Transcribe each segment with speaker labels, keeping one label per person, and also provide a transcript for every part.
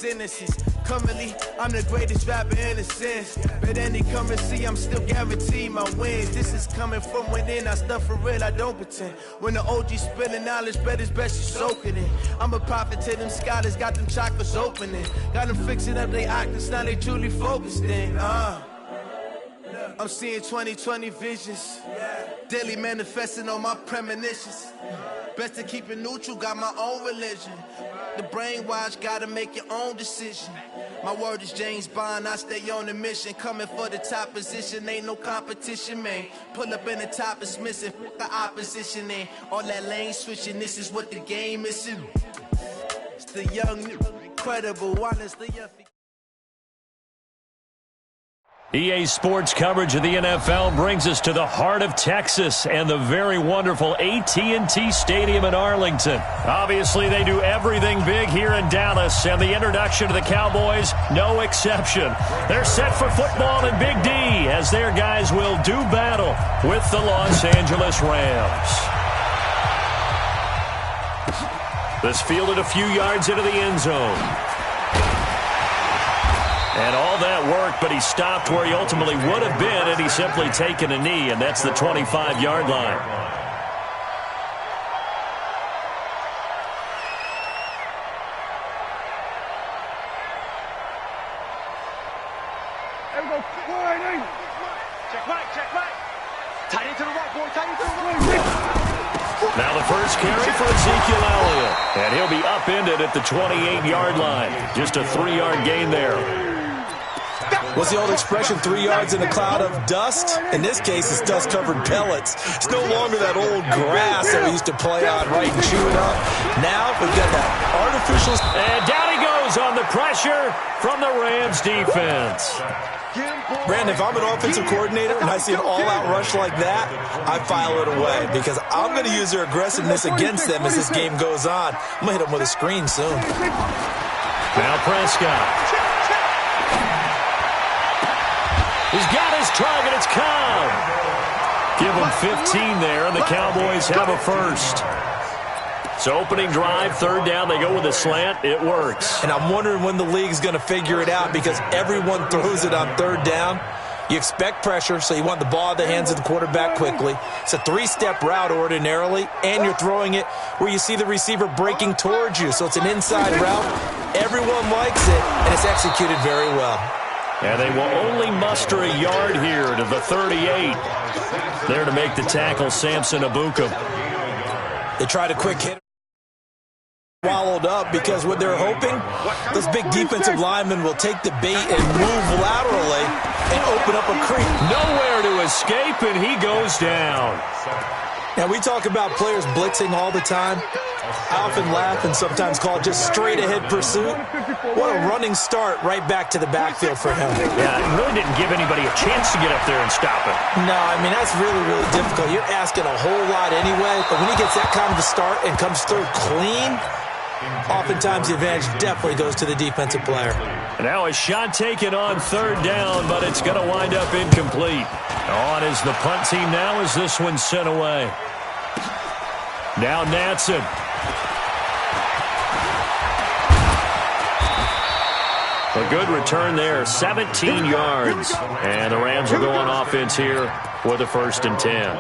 Speaker 1: Innocence. Currently, I'm the greatest rapper in a sense. But any come and see, I'm still guaranteed my wins. This is coming from within. I stuff for real, I don't pretend. When the OG spilling knowledge, bet it's best you soak it in. I'm a prophet to them scholars, got them chakras opening. Got them fixing up their octaves, now they truly focused in. I'm seeing 2020 visions. Daily manifesting on my premonitions. Best to keep it neutral, got my own religion. The brainwash, gotta make your own decision. My word is James Bond, I stay on the mission. Coming for the top position, ain't no competition, man. Pull up in the top, it's missing, the opposition in. All that lane switching, this is what the game is. It's the young, incredible, honestly.
Speaker 2: EA Sports coverage of the NFL brings us to the heart of Texas and the very wonderful AT&T Stadium in Arlington. Obviously, they do everything big here in Dallas, and the introduction to the Cowboys, no exception. They're set for football in Big D as their guys will do battle with the Los Angeles Rams. This fielded a few yards into the end zone. And all that worked, but he stopped where he ultimately would have been had he simply taken a knee, and that's the 25-yard line.
Speaker 3: There we go. Check back. Tight into the right, boy. Tight into the right.
Speaker 2: Now the first carry for Ezekiel Elliott, and he'll be upended at the 28-yard line. Just a 3-yard gain there.
Speaker 4: What's the old expression, 3 yards in a cloud of dust? In this case, it's dust-covered pellets. It's no longer that old grass that we used to play on, right, and chew it up. Now we've got that artificial...
Speaker 2: And down he goes on the pressure from the Rams defense.
Speaker 4: Brandon, if I'm an offensive coordinator and I see an all-out rush like that, I file it away because I'm going to use their aggressiveness against them as this game goes on. I'm going to hit them with a screen soon.
Speaker 2: Now Prescott. He's got his target. It's Cobb. Give him 15 there, and the Cowboys have a first. So opening drive, third down, they go with a slant. It works.
Speaker 4: And I'm wondering when the league's going to figure it out because everyone throws it on third down. You expect pressure, so you want the ball in the hands of the quarterback quickly. It's a three-step route ordinarily, and you're throwing it where you see the receiver breaking towards you. So it's an inside route. Everyone likes it, and it's executed very well.
Speaker 2: And they will only muster a yard here to the 38. There to make the tackle, Samson Ebukam.
Speaker 4: They tried a quick hit. Swallowed up because what they're hoping, those big defensive linemen will take the bait and move laterally and open up a creek.
Speaker 2: Nowhere to escape, and he goes down.
Speaker 4: Now, we talk about players blitzing all the time. I often laugh and sometimes call it just straight-ahead pursuit. What a running start right back to the backfield for him.
Speaker 2: Yeah, it really didn't give anybody a chance to get up there and stop him.
Speaker 4: No, I mean, that's really, really difficult. You're asking a whole lot anyway, but when he gets that kind of a start and comes through clean, oftentimes the advantage definitely goes to the defensive player.
Speaker 2: And now a shot taken on third down, but it's going to wind up incomplete. On is the punt team now as this one's sent away. Now Natson. A good return there, 17 yards. And the Rams will go on offense here with a 1st and 10.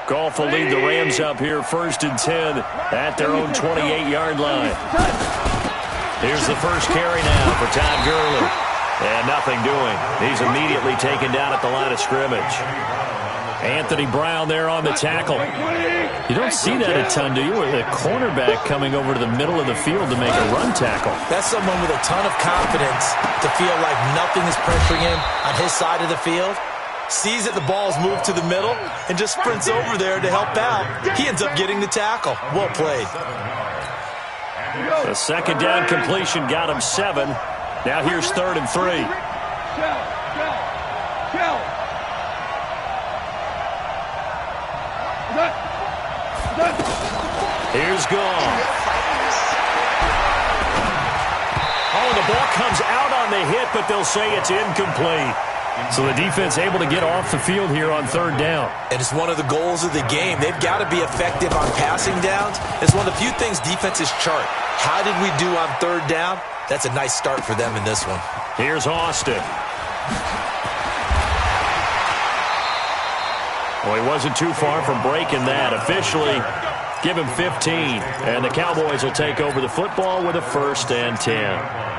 Speaker 2: Goff will lead the Rams up here, 1st and 10 at their own 28-yard line. Here's the first carry now for Todd Gurley. And nothing doing. He's immediately taken down at the line of scrimmage. Anthony Brown there on the tackle. You don't see that a ton, do you? With a cornerback coming over to the middle of the field to make a run tackle.
Speaker 4: That's someone with a ton of confidence to feel like nothing is pressuring him on his side of the field. Sees that the ball's moved to the middle and just sprints over there to help out. He ends up getting the tackle. Well played.
Speaker 2: The second down completion got him 7. Now here's 3rd and 3. Here's Goff. Oh, the ball comes out on the hit, but they'll say it's incomplete. So the defense able to get off the field here on third down.
Speaker 4: And it's one of the goals of the game. They've got to be effective on passing downs. It's one of the few things defenses chart. How did we do on third down? That's a nice start for them in this one.
Speaker 2: Here's Austin. Well, he wasn't too far from breaking that. Officially, give him 15. And the Cowboys will take over the football with a 1st and 10.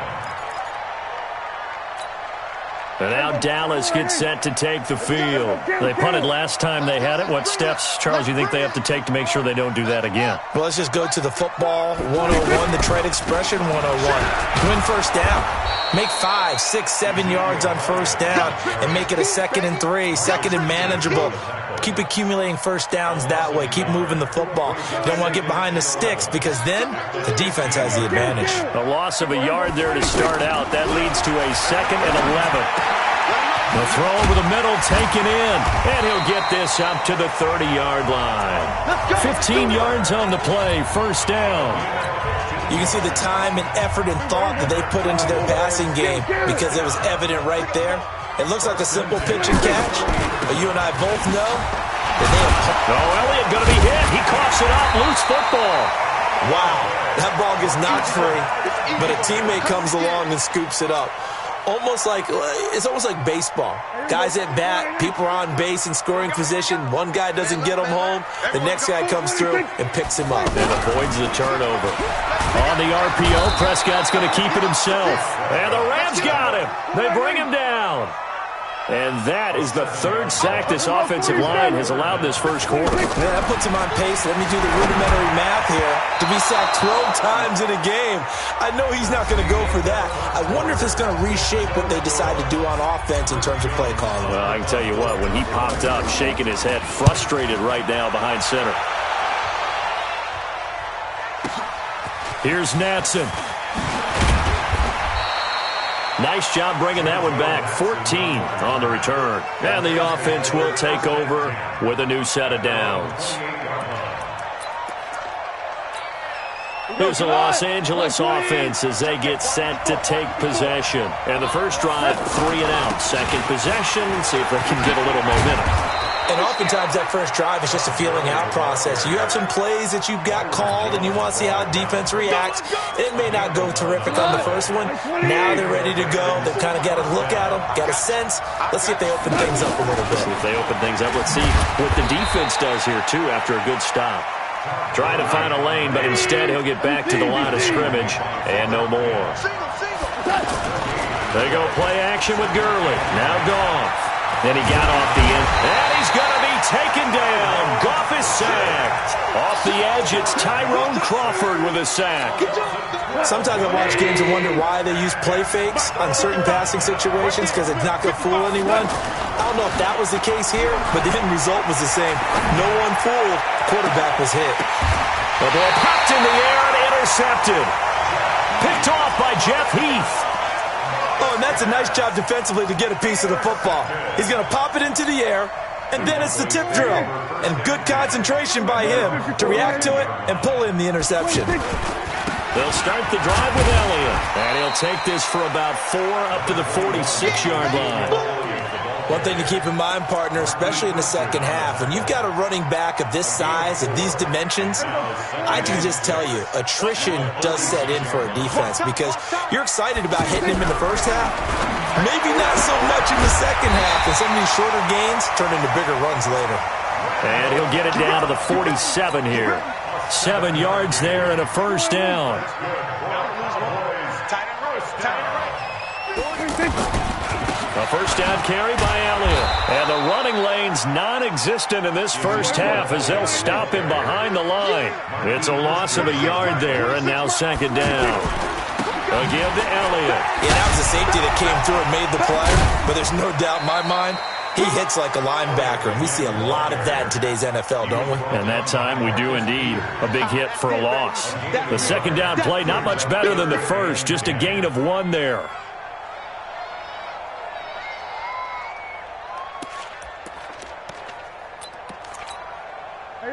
Speaker 2: And now Dallas gets set to take the field. They punted last time they had it. What steps, Charles, you think they have to take to make sure they don't do that again?
Speaker 4: Well, let's just go to the football 101, the trade expression 101. Win first down. Make 5, 6, 7 yards on first down and make it a 2nd and 3, 2nd and manageable. Keep accumulating first downs that way. Keep moving the football. You don't want to get behind the sticks because then the defense has the advantage.
Speaker 2: A loss of a yard there to start out. That leads to a 2nd and 11. The throw over the middle, taken in, and he'll get this up to the 30-yard line. 15 yards on the play, first down.
Speaker 4: You can see the time and effort and thought that they put into their passing game because it was evident right there. It looks like a simple pitch and catch, but you and I both know that they have...
Speaker 2: Oh, Elliott going to be hit. He coughs it up, loose football.
Speaker 4: Wow, that ball gets knocked free, but a teammate comes along and scoops it up. It's almost like baseball. Guys at bat, people are on base in scoring position. One guy doesn't get him home. The next guy comes through and picks him up.
Speaker 2: And avoids the turnover. On the RPO, Prescott's going to keep it himself. And the Rams got him. They bring him down. And that is the 3rd sack this offensive line has allowed this first quarter.
Speaker 4: Man, that puts him on pace. Let me do the rudimentary math here. To be sacked 12 times in a game. I know he's not going to go for that. I wonder if it's going to reshape what they decide to do on offense in terms of play calling.
Speaker 2: Well, I can tell you what, when he popped up, shaking his head, frustrated right now behind center. Here's Natson. Nice job bringing that one back. 14 on the return. And the offense will take over with a new set of downs. Here's the Los Angeles offense as they get set to take possession. And the first drive, 3 and out. Second possession, see if they can get a little momentum.
Speaker 4: And oftentimes that first drive is just a feeling out process. You have some plays that you've got called and you want to see how defense reacts. It may not go terrific on the first one. Now they're ready to go. They've kind of got to look at them, got a sense. Let's see if they open things up a little bit.
Speaker 2: See if they open things up. Let's see what the defense does here, too, after a good stop. Trying to find a lane, but instead he'll get back to the line of scrimmage and no more. They go play action with Gurley. Now Goff. Then he got off the end, and he's going to be taken down. Goff is sacked. Off the edge, it's Tyrone Crawford with a sack.
Speaker 4: Sometimes I watch games and wonder why they use play fakes on certain passing situations because it's not going to fool anyone. I don't know if that was the case here, but the end result was the same. No one fooled. Quarterback was hit.
Speaker 2: The ball popped in the air and intercepted. Picked off by Jeff Heath.
Speaker 4: Oh, and that's a nice job defensively to get a piece of the football. He's going to pop it into the air, and then it's the tip drill. And good concentration by him to react to it and pull in the interception.
Speaker 2: They'll start the drive with Elliott. And he'll take this for about 4 up to the 46-yard line.
Speaker 4: One thing to keep in mind, partner, especially in the second half, when you've got a running back of this size, of these dimensions, I can just tell you, attrition does set in for a defense because you're excited about hitting him in the first half. Maybe not so much in the second half, and some of these shorter gains turn into bigger runs later.
Speaker 2: And he'll get it down to the 47 here. 7 yards there and a first down. A first down carry by Elliott. And the running lane's non-existent in this first half as they'll stop him behind the line. It's a loss of a yard there, and now second down. Again to Elliott.
Speaker 4: Yeah, that was a safety that came through and made the play, but there's no doubt in my mind, he hits like a linebacker, and we see a lot of that in today's NFL, don't we?
Speaker 2: And that time we do indeed. A big hit for a loss. The second down play, not much better than the first, just a gain of 1 there.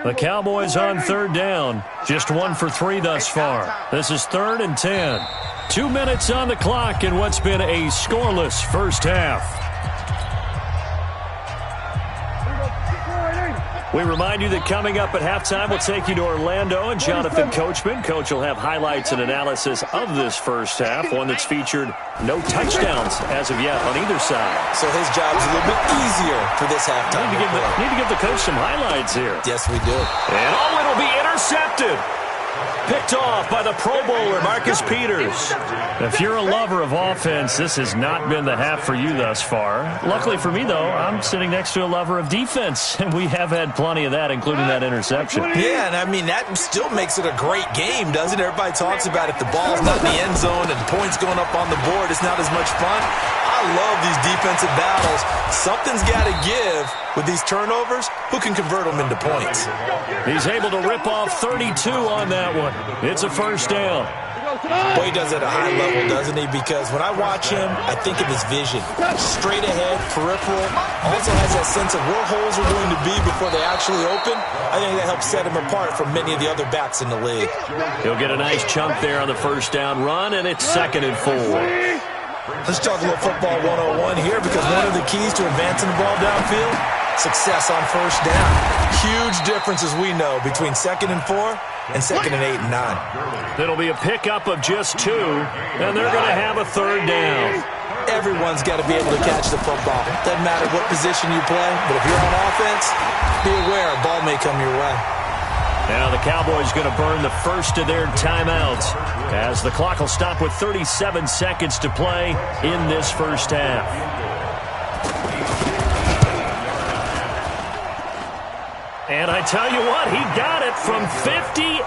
Speaker 2: The Cowboys on third down. Just 1 for 3 thus far. This is 3rd and 10. 2 minutes on the clock in what's been a scoreless first half. We remind you that coming up at halftime, we'll take you to Orlando and Jonathan Coachman. Coach will have highlights and analysis of this first half, one that's featured no touchdowns as of yet on either side.
Speaker 4: So his job's a little bit easier for this halftime.
Speaker 2: Need to give the coach some highlights here.
Speaker 4: Yes, we do.
Speaker 2: And it'll be intercepted. Picked off by the Pro Bowler, Marcus Peters. If you're a lover of offense, this has not been the half for you thus far. Luckily for me, though, I'm sitting next to a lover of defense, and we have had plenty of that, including that interception.
Speaker 4: Yeah, and I mean, that still makes it a great game, doesn't it? Everybody talks about if the ball's not in the end zone and points going up on the board, it's not as much fun. I love these defensive battles. Something's got to give with these turnovers. Who can convert them into points?
Speaker 2: He's able to rip off 32 on that one. It's a first down.
Speaker 4: Boy, he does it at a high level, doesn't he? Because when I watch him, I think of his vision. Straight ahead, peripheral. Also has that sense of where holes are going to be before they actually open. I think that helps set him apart from many of the other backs in the league.
Speaker 2: He'll get a nice chunk there on the first down run, and it's 2nd and 4.
Speaker 4: Let's talk a little football 101 here, because one of the keys to advancing the ball downfield, success on first down. Huge difference, as we know, between 2nd and 4 and 2nd and 8 and 9.
Speaker 2: It'll be a pickup of just 2, and they're going to have a 3rd down.
Speaker 4: Everyone's got to be able to catch the football. Doesn't matter what position you play, but if you're on offense, be aware a ball may come your way.
Speaker 2: Now the Cowboys going to burn the first of their timeouts as the clock will stop with 37 seconds to play in this first half. And I tell you what, he got it from 58.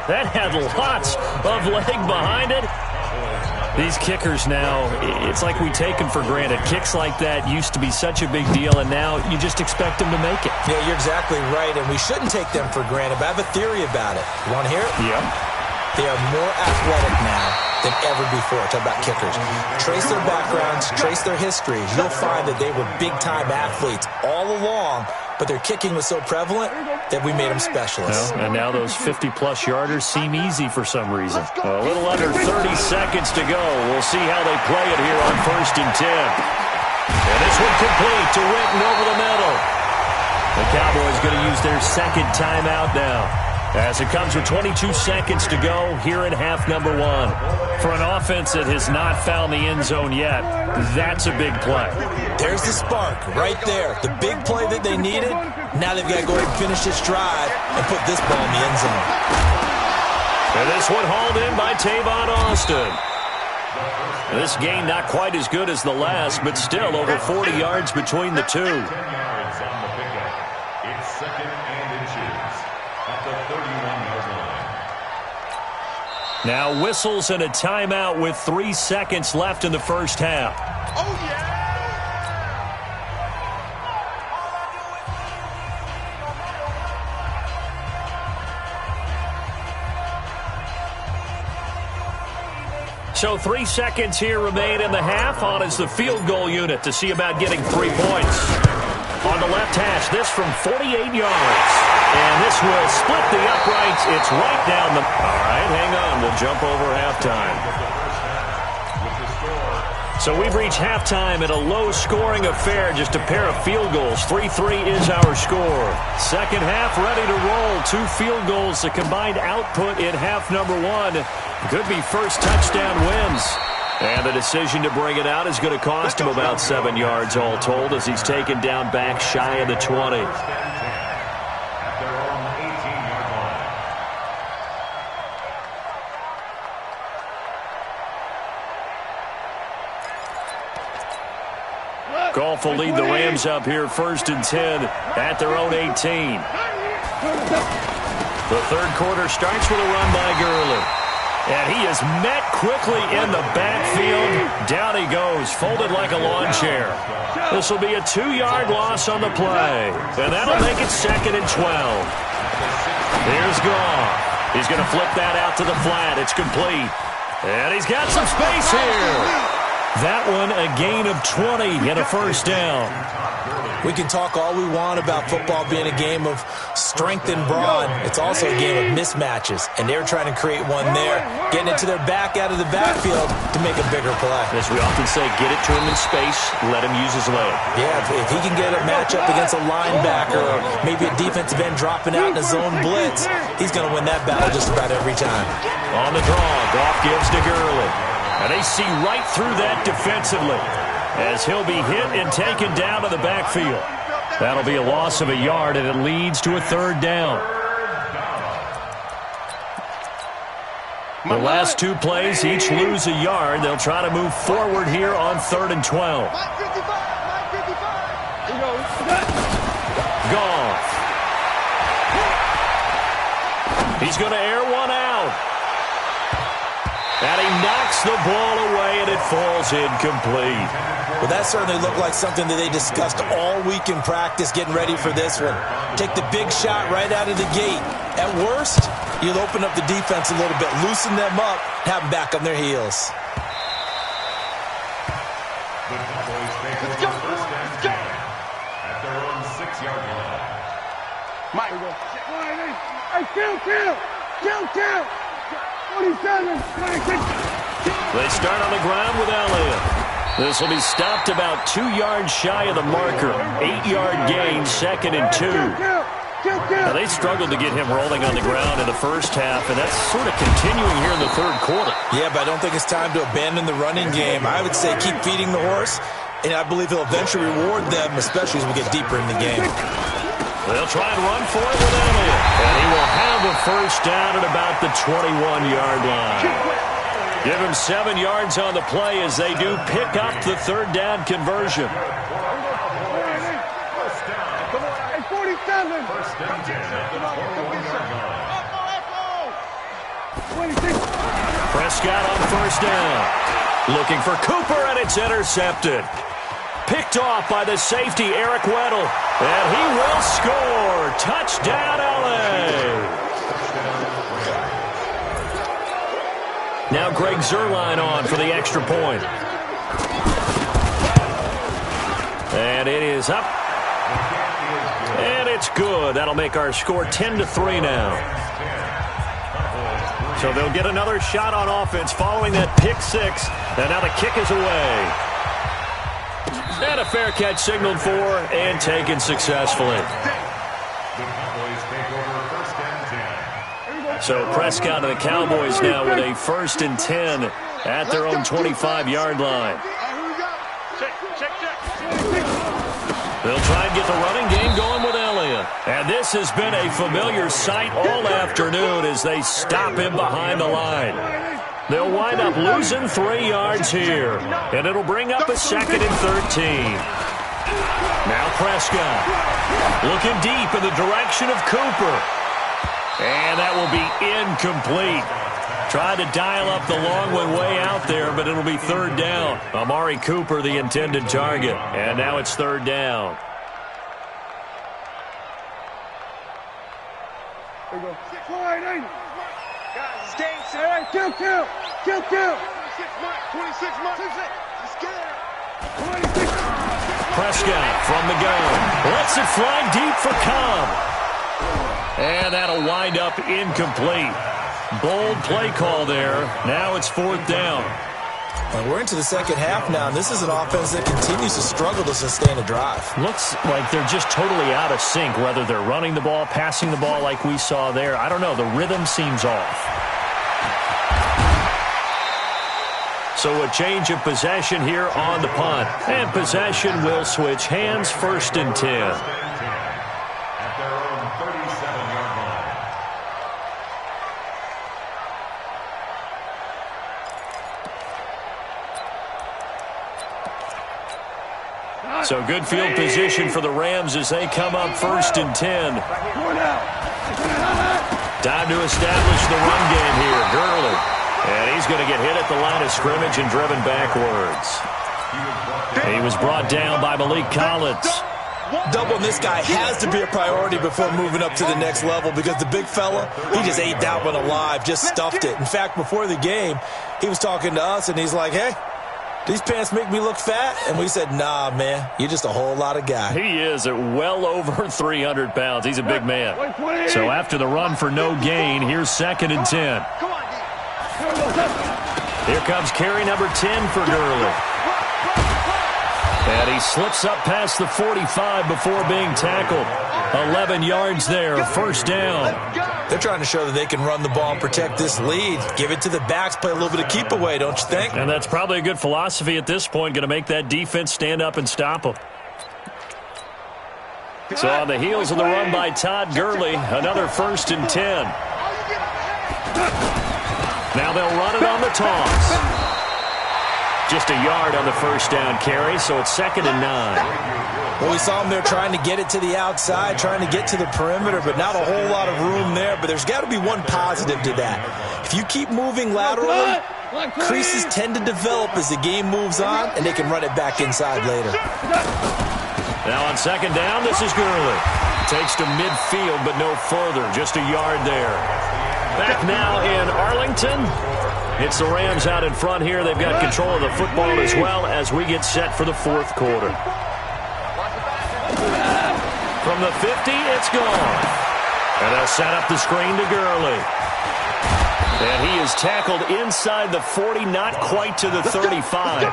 Speaker 2: That had lots of leg behind it. These kickers now, it's like we take them for granted. Kicks like that used to be such a big deal, and now you just expect them to make it.
Speaker 4: Yeah, you're exactly right, and we shouldn't take them for granted, but I have a theory about it. You want to hear it?
Speaker 2: Yep.
Speaker 4: They are more athletic now than ever before. Talk about kickers. Trace their backgrounds, trace their history. You'll find that they were big-time athletes all along, but their kicking was so prevalent that we made them specialists.
Speaker 2: Well, and now those 50-plus yarders seem easy for some reason. A little under 30 seconds to go. We'll see how they play it here on 1st and 10. And this one complete to Witten over the middle. The Cowboys going to use their 2nd timeout now, as it comes with 22 seconds to go here in half number 1. For an offense that has not found the end zone yet, that's a big play.
Speaker 4: There's the spark right there. The big play that they needed. Now they've got to go ahead and finish this drive and put this ball in the end zone.
Speaker 2: And this one hauled in by Tavon Austin. This game not quite as good as the last, but still over 40 yards between the two. Now whistles and a timeout with 3 seconds left in the first half.
Speaker 3: Oh, yeah!
Speaker 2: So 3 seconds here remain in the half. On is the field goal unit to see about getting 3 points. On the left hash, this from 48 yards. And this will split the uprights. It's right down the... All right, hang on. We'll jump over halftime. So we've reached halftime at a low-scoring affair, just a pair of field goals. 3-3 is our score. Second half ready to roll. 2 field goals, the combined output in half number 1. Could be first touchdown wins. And the decision to bring it out is going to cost him about 7 yards all told, as he's taken down back shy of the 20. Goff will lead the Rams up here 1st and 10 at their own 18. The third quarter starts with a run by Gurley. And he is met quickly in the backfield. Down he goes, folded like a lawn chair. This will be a 2-yard loss on the play. And that'll make it 2nd and 12. Here's Goff. He's going to flip that out to the flat. It's complete. And he's got some space here. That one a gain of 20 and a first down.
Speaker 4: We can talk all we want about football being a game of strength and brawn. It's also a game of mismatches, and they're trying to create one there, getting it to their back out of the backfield to make a bigger play.
Speaker 2: As we often say, get it to him in space, let him use his leg.
Speaker 4: Yeah, if he can get a matchup against a linebacker or maybe a defensive end dropping out in a zone blitz, he's going to win that battle just about every time.
Speaker 2: On the draw, Goff gives to Gurley. And they see right through that defensively as he'll be hit and taken down to the backfield. That'll be a loss of a yard, and it leads to a third down. The last two plays each lose a yard. They'll try to move forward here on 3rd and 12. Goff. He's going to air one out. And he knocks the ball away, and it falls incomplete.
Speaker 4: Well, that certainly looked like something that they discussed all week in practice getting ready for this one. Take the big shot right out of the gate. At worst, you'll open up the defense a little bit, loosen them up, have them back on their heels.
Speaker 3: The Cowboys take over first and 10 at their own 6-yard line.
Speaker 5: Mike, hey, kill. 47, 26.
Speaker 2: They start on the ground with Elliott. This will be stopped about 2 yards shy of the marker. 8-yard gain, 2nd and 2. Now, they struggled to get him rolling on the ground in the first half, and that's sort of continuing here in the third quarter.
Speaker 4: Yeah, but I don't think it's time to abandon the running game. I would say keep feeding the horse, and I believe he'll eventually reward them, especially as we get deeper in the game.
Speaker 2: They'll try and run for it with Elliott. And he will have a first down at about the 21-yard line. Give him 7 yards on the play as they do pick up the third down conversion.
Speaker 3: First down.
Speaker 5: 47.
Speaker 3: First and 10 at the 21-yard line.
Speaker 5: 26.
Speaker 2: Prescott on first down. Looking for Cooper, and it's intercepted. Picked off by the safety, Eric Weddle. And he will score. Touchdown, L.A. Now Greg Zuerlein on for the extra point. And it is up. And it's good. That'll make our score 10-3 now. So they'll get another shot on offense following that pick six. And now the kick is away. And a fair catch signaled for and taken successfully.
Speaker 3: The Cowboys take over first and 10.
Speaker 2: So Prescott and the Cowboys now with a 1st and 10 at their own 25-yard line.
Speaker 3: Check.
Speaker 2: They'll try and get the running game going with Elliott. And this has been a familiar sight all afternoon as they stop him behind the line. They'll wind up losing 3 yards here. And it'll bring up a 2nd and 13. Now Prescott looking deep in the direction of Cooper. And that will be incomplete. Tried to dial up the long one way out there, but it'll be 3rd down. Amari Cooper, the intended target. And now it's 3rd down.
Speaker 5: There we go. 480.
Speaker 3: Guys, stay
Speaker 5: All right, kill.
Speaker 3: 26 mark. He's scared.
Speaker 5: 26.
Speaker 2: Prescott from the gun. Lets it fly deep for Cobb. And that'll wind up incomplete. Bold play call there. Now it's 4th down.
Speaker 4: And we're into the second half now, and this is an offense that continues to struggle to sustain a drive.
Speaker 2: Looks like they're just totally out of sync, whether they're running the ball, passing the ball like we saw there. I don't know. The rhythm seems off. So a change of possession here on the punt. And possession will switch hands, 1st and 10.
Speaker 3: At their own 37-yard line.
Speaker 2: So good field position for the Rams as they come up 1st and 10. Time to establish the run game here. Gurley. And he's going to get hit at the line of scrimmage and driven backwards. He was brought down by Malik Collins.
Speaker 4: Doubling this guy has to be a priority before moving up to the next level because the big fella, he just ate that one alive, just stuffed it. In fact, before the game, he was talking to us, and he's like, hey, These pants make me look fat. And we said, nah, man, you're just a whole lot of guy.
Speaker 2: He is at well over 300 pounds. He's a big man. So after the run for no gain, here's 2nd and 10. Here comes carry number 10 for Gurley. And he slips up past the 45 before being tackled. 11 yards there, first down.
Speaker 4: They're trying to show that they can run the ball and protect this lead. Give it to the backs, play a little bit of keep away, don't you think?
Speaker 2: And that's probably a good philosophy at this point, going to make that defense stand up and stop them. So on the heels of the run by Todd Gurley, another 1st and 10. Now they'll run it on the toss. Just a yard on the first down carry, so it's 2nd and 9.
Speaker 4: Well, we saw them there trying to get it to the outside, trying to get to the perimeter, but not a whole lot of room there. But there's got to be one positive to that. If you keep moving laterally, creases tend to develop as the game moves on, and they can run it back inside later.
Speaker 2: Now on 2nd down, this is Gurley. Takes to midfield, but no further. Just a yard there. Back now in Arlington. It's the Rams out in front here. They've got control of the football as well as we get set for the 4th quarter. From the 50, it's gone. And they'll set up the screen to Gurley. And he is tackled inside the 40, not quite to the 35.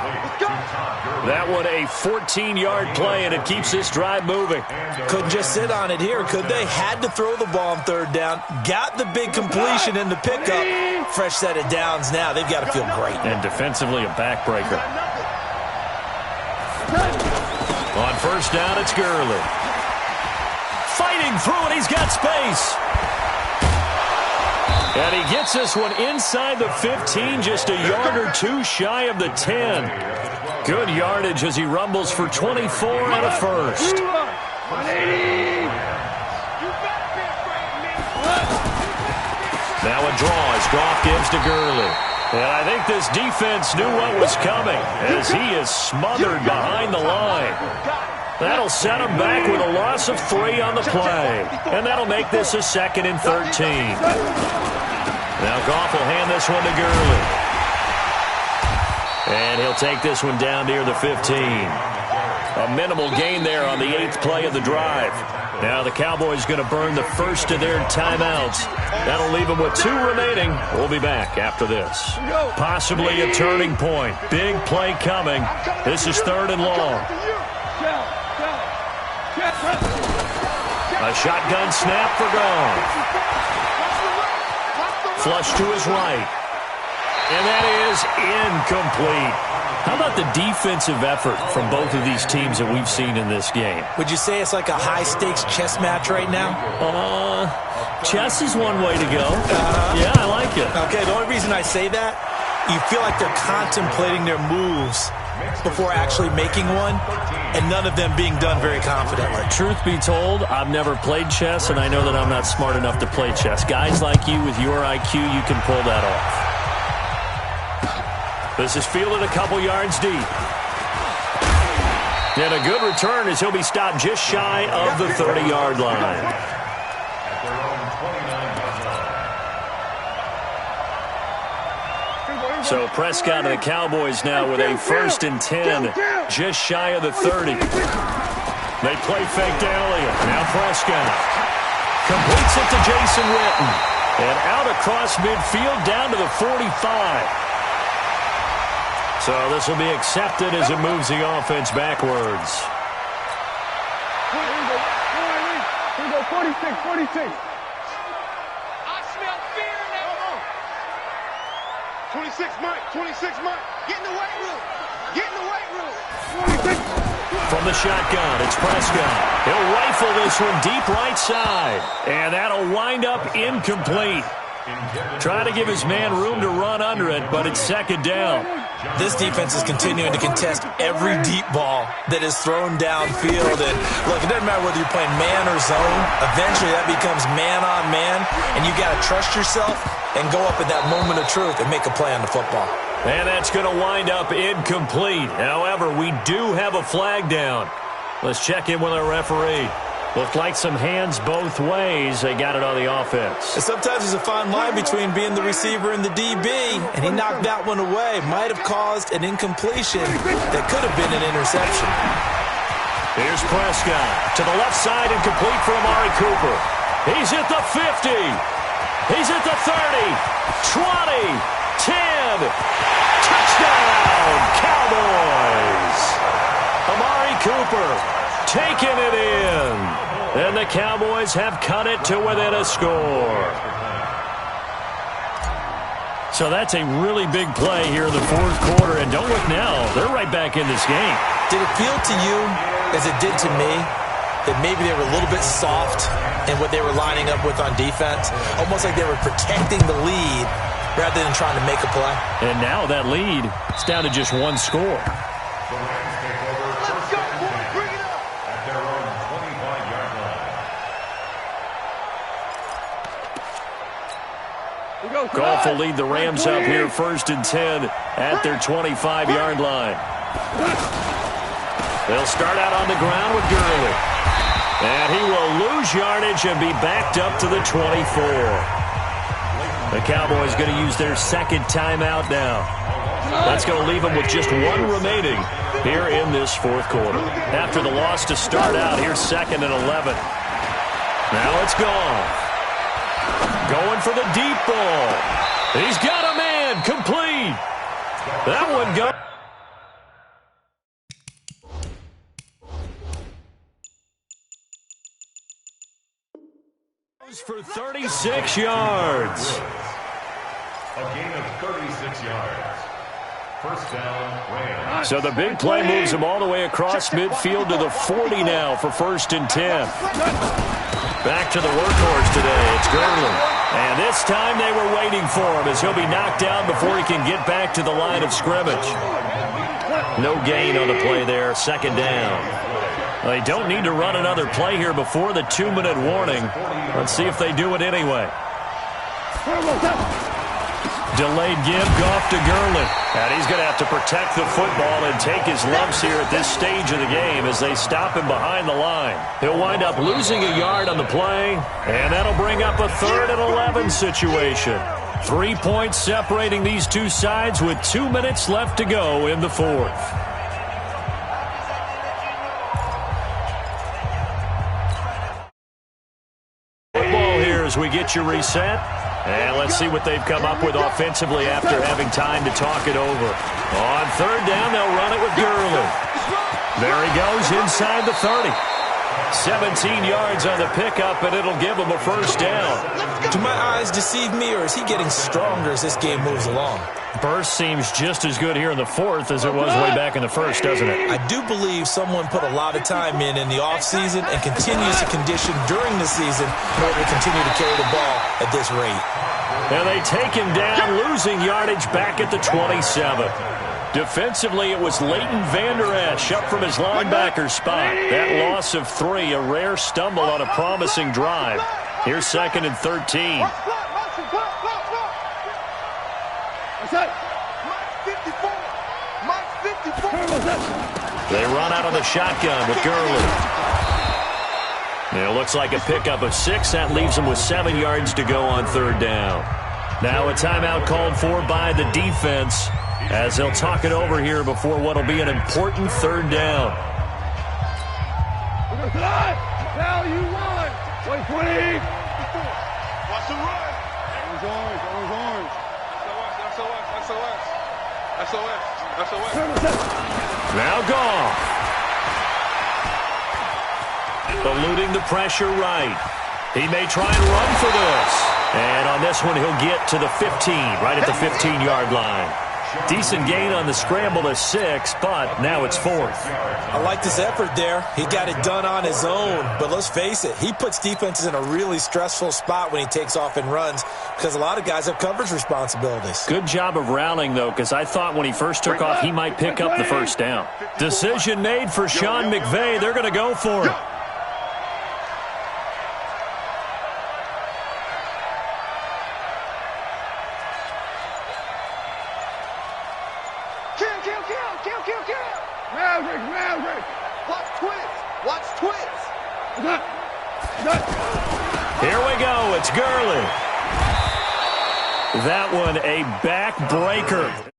Speaker 2: That one a 14-yard play, and it keeps this drive moving.
Speaker 4: Couldn't just sit on it here, could they? Had to throw the ball on 3rd down. Got the big completion in the pickup. Fresh set of downs now. They've got to feel great.
Speaker 2: And defensively, a backbreaker. On 1st down, it's Gurley. Fighting through it, he's got space. And he gets this one inside the 15, just a yard or two shy of the 10. Good yardage as he rumbles for 24 and a first. Now a draw as Goff gives to Gurley. And I think this defense knew what was coming as he is smothered behind the line. That'll set him back with a loss of 3 on the play. And that'll make this a 2nd and 13. Now Goff will hand this one to Gurley. And he'll take this one down near the 15. A minimal gain there on the 8th play of the drive. Now the Cowboys going to burn the first of their timeouts. That'll leave them with 2 remaining. We'll be back after this. Possibly a turning point. Big play coming. This is 3rd and long. A shotgun snap for Goff. Flush to his right. And that is incomplete. How about the defensive effort from both of these teams that we've seen in this game?
Speaker 4: Would you say it's like a high-stakes chess match right now?
Speaker 2: Chess is one way to go. Yeah, I like it.
Speaker 4: Okay, the only reason I say that, you feel like they're contemplating their moves before actually making one, and none of them being done very confidently.
Speaker 2: Truth be told, I've never played chess, and I know that I'm not smart enough to play chess. Guys like you with your IQ, you can pull that off. This is fielded a couple yards deep. And a good return as he'll be stopped just shy of the 30-yard line. So Prescott and the Cowboys now with a 1st and 10, just shy of the 30. They play fake to Elliott. Now Prescott completes it to Jason Witten. And out across midfield down to the 45. So this will be accepted as it moves the offense backwards.
Speaker 5: Here we go, 46, 46.
Speaker 3: I smell fear now. 26, Mike. 26, Mike. Get in the weight room. Get in the weight room.
Speaker 5: 26.
Speaker 2: From the shotgun, it's Prescott. He'll rifle this one deep right side. And that'll wind up incomplete. Try to give his man room to run under it, but it's 2nd down.
Speaker 4: This defense is continuing to contest every deep ball that is thrown downfield. And look, it doesn't matter whether you're playing man or zone. Eventually that becomes man on man, and you got to trust yourself and go up at that moment of truth and make a play on the football.
Speaker 2: And that's going to wind up incomplete. However, we do have a flag down. Let's check in with our referee. Looked like some hands both ways. They got it on the offense.
Speaker 4: And sometimes there's a fine line between being the receiver and the DB, and he knocked that one away. Might have caused an incompletion that could have been an interception.
Speaker 2: Here's Prescott to the left side and complete for Amari Cooper. He's at the 50. He's at the 30, 20, 10. Touchdown, Cowboys. Amari Cooper taking it in. And the Cowboys have cut it to within a score. So that's a really big play here in the fourth quarter. And don't look now. They're right back in this game.
Speaker 4: Did it feel to you, as it did to me, that maybe they were a little bit soft in what they were lining up with on defense? Almost like they were protecting the lead rather than trying to make a play.
Speaker 2: And now that lead is down to just one score. Goff will lead the Rams up here 1st and 10 at their 25-yard line. They'll start out on the ground with Gurley. And he will lose yardage and be backed up to the 24. The Cowboys going to use their second timeout now. That's going to leave them with just one remaining here in this fourth quarter. After the loss to start out, here's 2nd and 11. Now it's gone. Going for the deep ball. He's got a man. Complete. That one goes for 36 yards.
Speaker 6: A gain of 36 yards. First down, Rams.
Speaker 2: So the big play moves him all the way across midfield to the 40 now for 1st and 10. Back to the workhorse today. It's Gurley. And this time they were waiting for him as he'll be knocked down before he can get back to the line of scrimmage. No gain on the play there. 2nd down. They don't need to run another play here before the 2-minute warning. Let's see if they do it anyway. Delayed give, Goff to Gurley. And he's going to have to protect the football and take his lumps here at this stage of the game as they stop him behind the line. He'll wind up losing a yard on the play, and that'll bring up a 3rd and 11 situation. 3 points separating these two sides with 2 minutes left to go in the fourth. Football here as we get you reset. And let's see what they've come up with offensively after having time to talk it over. On 3rd down, they'll run it with Gurley. There he goes inside the 30. 17 yards on the pickup, and it'll give him a 1st down.
Speaker 4: Do my eyes deceive me, or is he getting stronger as this game moves along?
Speaker 2: Burst seems just as good here in the fourth as it was way back in the first, doesn't it?
Speaker 4: I do believe someone put a lot of time in the offseason and continues to condition during the season in order to continue to carry the ball at this rate.
Speaker 2: And they take him down, losing yardage back at the 27. Defensively, it was Leighton Vander Esch up from his linebacker spot. That loss of 3, a rare stumble on a promising drive. Here's 2nd and 13. They run out of the shotgun with Gurley. It looks like a pickup of 6. That leaves them with 7 yards to go on 3rd down. Now a timeout called for by the defense as they'll talk it over here before what will be an important 3rd down.
Speaker 5: Now you won. 120.
Speaker 3: Watch the run.
Speaker 5: Orange.
Speaker 3: SOS.
Speaker 2: Now Goff. Eluding the pressure right. He may try and run for this. And on this one, he'll get to the 15, right at the 15-yard line. Decent gain on the scramble to 6, but now it's 4th.
Speaker 4: I like this effort there. He got it done on his own, but let's face it, he puts defenses in a really stressful spot when he takes off and runs because a lot of guys have coverage responsibilities.
Speaker 2: Good job of rallying, though, because I thought when he first took off, he might pick up the 1st down. Decision made for Sean McVay. They're going to go for it.
Speaker 5: Maverick.
Speaker 3: Watch twins.
Speaker 2: Here we go. It's Gurley. That one a back breaker.